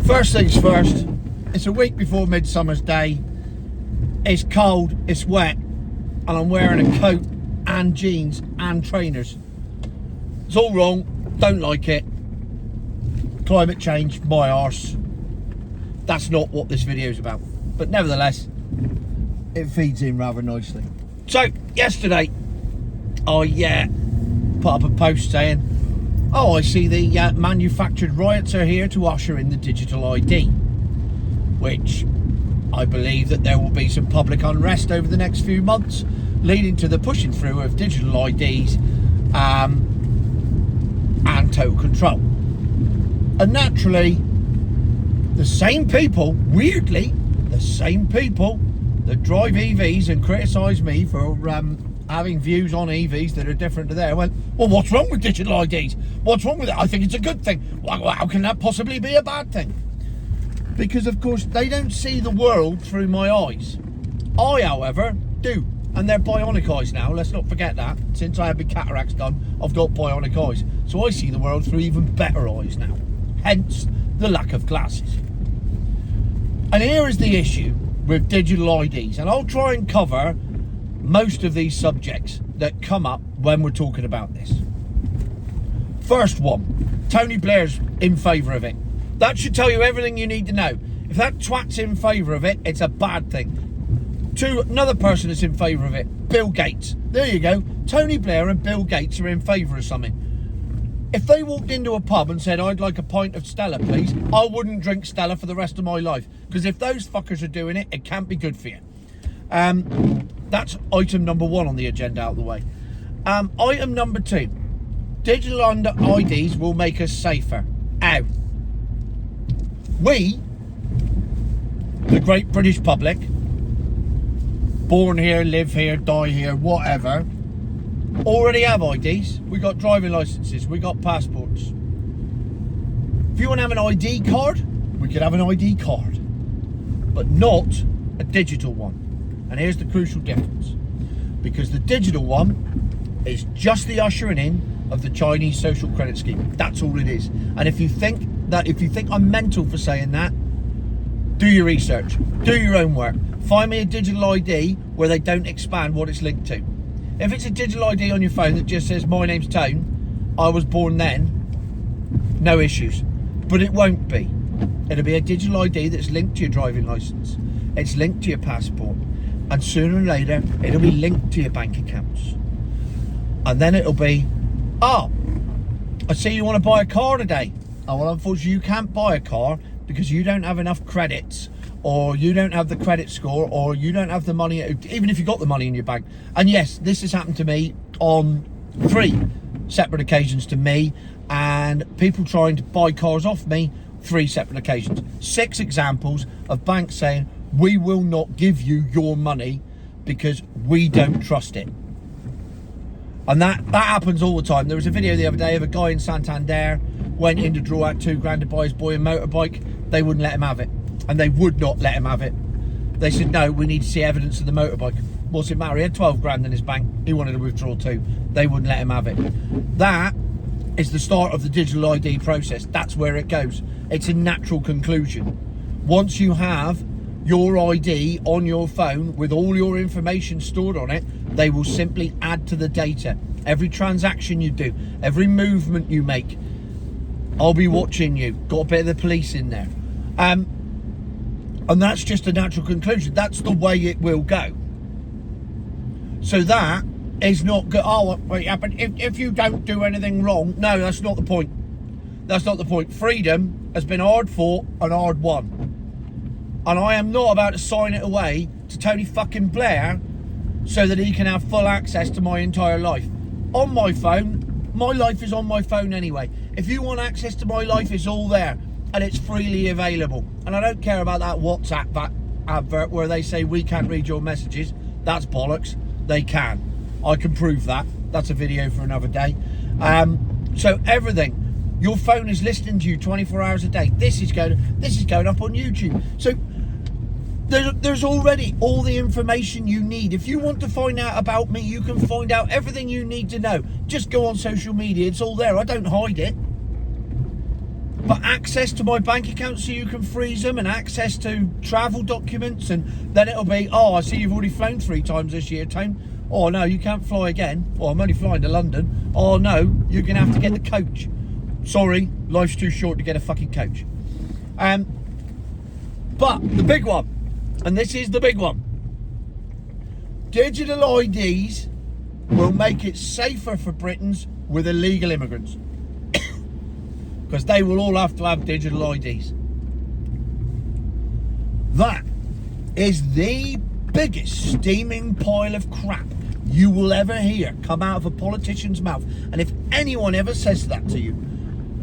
First things first, it's a week before Midsummer's Day. It's cold, it's wet, and I'm wearing a coat and jeans and trainers. It's all wrong, don't like it. Climate change, my arse. That's not what this video is about. But nevertheless, it feeds in rather nicely. So, yesterday, I put up a post saying, oh, I see the manufactured riots are here to usher in the digital ID, which I believe that there will be some public unrest over the next few months, leading to the pushing through of digital IDs and total control. And naturally, the same people, weirdly, the same people that drive EVs and criticise me for having views on EVs that are different to theirs, went, well, what's wrong with digital IDs? What's wrong with it? I think it's a good thing. Well, how can that possibly be a bad thing? Because, of course, they don't see the world through my eyes. I, however, do. And they're bionic eyes now, let's not forget that. Since I had my cataracts done, I've got bionic eyes. So I see the world through even better eyes now. Hence, the lack of glasses. And here is the issue with digital IDs. And I'll try and cover most of these subjects that come up when we're talking about this. First one, Tony Blair's in favour of it. That should tell you everything you need to know. If that twat's in favour of it, it's a bad thing. Two, another person is in favour of it, Bill Gates. There you go. Tony Blair and Bill Gates are in favour of something. If they walked into a pub and said, I'd like a pint of Stella, please, I wouldn't drink Stella for the rest of my life. Because if those fuckers are doing it, it can't be good for you. That's item number one on the agenda out of the way. Item number two, digital IDs will make us safer. How? We, the great British public, born here, live here, die here, whatever, already have IDs. We got driving licenses, we got passports. If you want to have an ID card, we could have an ID card, but not a digital one. And here's the crucial difference, because the digital one is just the ushering in of the Chinese social credit scheme. That's all it is. And if you think I'm mental for saying that, do your research, do your own work. Find me a digital ID where they don't expand what it's linked to. If it's a digital ID on your phone that just says, my name's Tone, I was born then, no issues. But it won't be. It'll be a digital ID that's linked to your driving licence. It's linked to your passport. And sooner or later, it'll be linked to your bank accounts. And then it'll be, I see you want to buy a car today. Oh, well, unfortunately, you can't buy a car because you don't have enough credits, or you don't have the credit score, or you don't have the money, even if you got the money in your bank. And yes, this has happened to me on 3 separate occasions to me, and people trying to buy cars off me, 3 separate occasions. 6 examples of banks saying, we will not give you your money because we don't trust it. And that happens all the time. There was a video the other day of a guy in Santander went in to draw out £2,000 to buy his boy a motorbike. They wouldn't let him have it. And they would not let him have it. They said, no, we need to see evidence of the motorbike. What's it matter? He had 12 grand in his bank. He wanted to withdraw too. They wouldn't let him have it. That is the start of the digital ID process. That's where it goes. It's a natural conclusion. Once you have your ID on your phone with all your information stored on it, they will simply add to the data. Every transaction you do, every movement you make, I'll be watching you. Got a bit of the police in there. And that's just a natural conclusion. That's the way it will go. So that is not good. Oh, wait, yeah, but if you don't do anything wrong, no, that's not the point. That's not the point. Freedom has been hard fought and hard won. And I am not about to sign it away to Tony fucking Blair so that he can have full access to my entire life. On my phone, my life is on my phone anyway. If you want access to my life, it's all there. And it's freely available. And I don't care about that WhatsApp advert where they say we can't read your messages. That's bollocks. They can. I can prove that. That's a video for another day. So everything. Your phone is listening to you 24 hours a day. This is going up on YouTube. So there's already all the information you need. If you want to find out about me, you can find out everything you need to know. Just go on social media. It's all there. I don't hide it. But access to my bank account so you can freeze them, and access to travel documents, and then it'll be, oh, I see you've already flown 3 times this year, Tone. Oh no, you can't fly again. Well, I'm only flying to London. Oh no, you're gonna have to get the coach. Sorry, life's too short to get a fucking coach. But the big one, and this is the big one, digital IDs will make it safer for Britons with illegal immigrants. Because they will all have to have digital IDs. That is the biggest steaming pile of crap you will ever hear come out of a politician's mouth. And if anyone ever says that to you,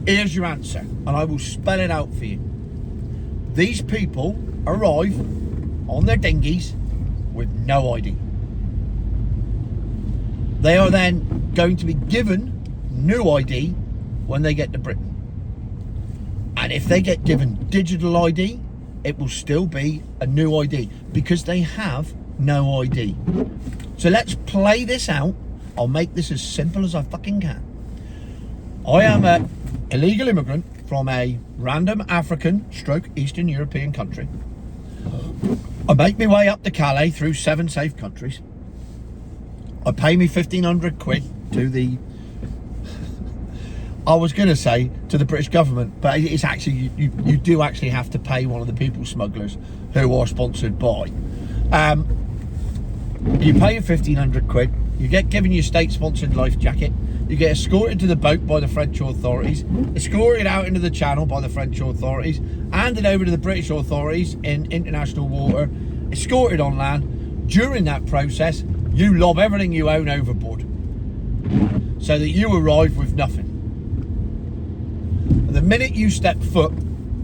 here's your answer, and I will spell it out for you. These people arrive on their dinghies with no ID. They are then going to be given new ID when they get to Britain. And if they get given digital ID, it will still be a new ID because they have no ID. So let's play this out. I'll make this as simple as I fucking can. I am an illegal immigrant from a random African / Eastern European country. I make my way up to Calais through 7 safe countries. I pay me 1,500 quid to the, I was going to say to the British government, but it's actually, you do actually have to pay one of the people smugglers who are sponsored by. You pay your 1,500 quid, you get given your state-sponsored life jacket, you get escorted to the boat by the French authorities, escorted out into the channel by the French authorities, handed over to the British authorities in international water, escorted on land. During that process, you lob everything you own overboard so that you arrive with nothing. And the minute you step foot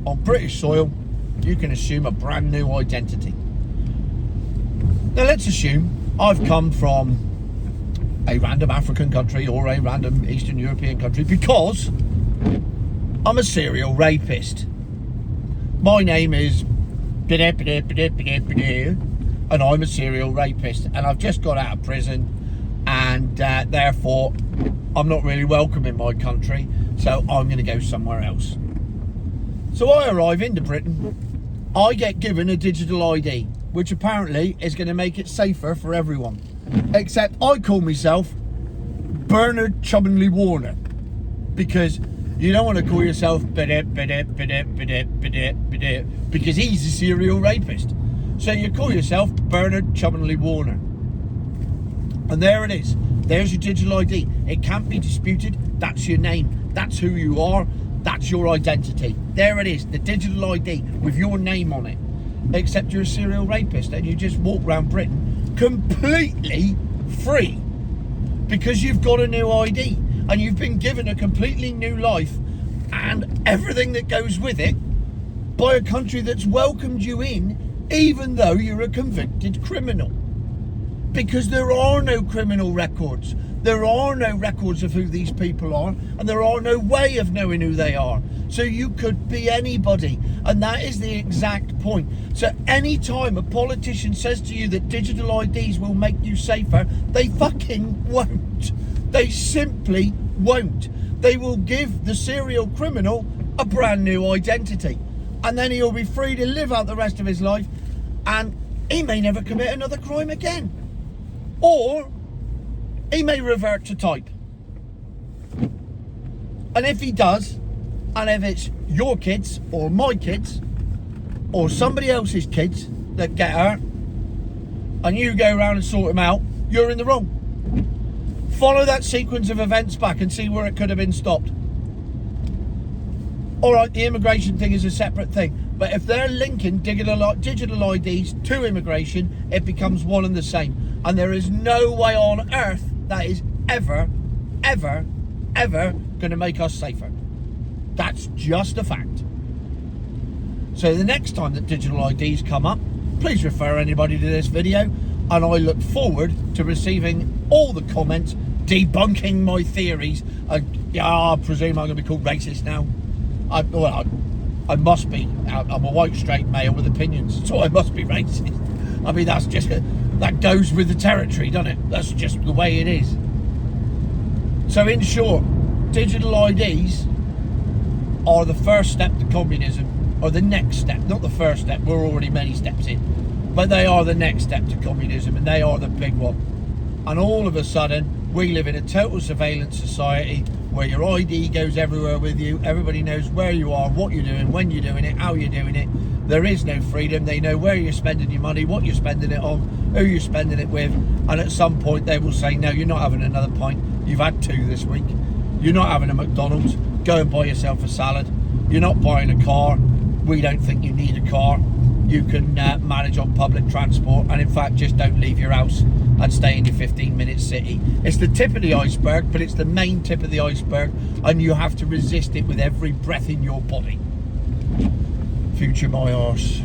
on British soil, you can assume a brand new identity. Now let's assume I've come from a random African country or a random Eastern European country because I'm a serial rapist. My name is and I'm a serial rapist, and I've just got out of prison, and therefore I'm not really welcome in my country, so I'm going to go somewhere else. So I arrive into Britain, I get given a digital ID, which apparently is going to make it safer for everyone, except I call myself Bernard Chumley Warner, because you don't want to call yourself because he's a serial rapist. So you call yourself Bernard Chumley Warner. And there it is. There's your digital ID. It can't be disputed. That's your name. That's who you are. That's your identity. There it is. The digital ID with your name on it. Except you're a serial rapist and you just walk around Britain completely free because you've got a new ID and you've been given a completely new life and everything that goes with it by a country that's welcomed you in, even though you're a convicted criminal. Because there are no criminal records. There are no records of who these people are, and there are no way of knowing who they are. So you could be anybody, and that is the exact point. So any time a politician says to you that digital IDs will make you safer, they fucking won't. They simply won't. They will give the serial criminal a brand new identity, and then he'll be free to live out the rest of his life, and he may never commit another crime again. Or he may revert to type. And if he does, and if it's your kids or my kids or somebody else's kids that get hurt and you go around and sort them out, you're in the wrong. Follow that sequence of events back and see where it could have been stopped. Alright, the immigration thing is a separate thing, but if they're linking digital IDs to immigration, it becomes one and the same. And there is no way on earth that is ever going to make us safer. That's just a fact. So the next time that digital IDs come up, please refer anybody to this video, and I look forward to receiving all the comments debunking my theories. I presume I'm going to be called racist now. I must be. I'm a white straight male with opinions, so I must be racist. I mean, that goes with the territory, doesn't it? That's just the way it is. So in short, digital IDs are the first step to communism, or the next step, not the first step, we're already many steps in, but they are the next step to communism, and they are the big one. And all of a sudden, we live in a total surveillance society where your ID goes everywhere with you, everybody knows where you are, what you're doing, when you're doing it, how you're doing it. There is no freedom. They know where you're spending your money, what you're spending it on, who you're spending it with, and at some point they will say, no, you're not having another pint, you've had 2 this week, you're not having a McDonald's, go and buy yourself a salad, you're not buying a car, we don't think you need a car, you can manage on public transport, and in fact just don't leave your house and stay in your 15-minute city. It's the tip of the iceberg, but it's the main tip of the iceberg, and you have to resist it with every breath in your body. Future my arse.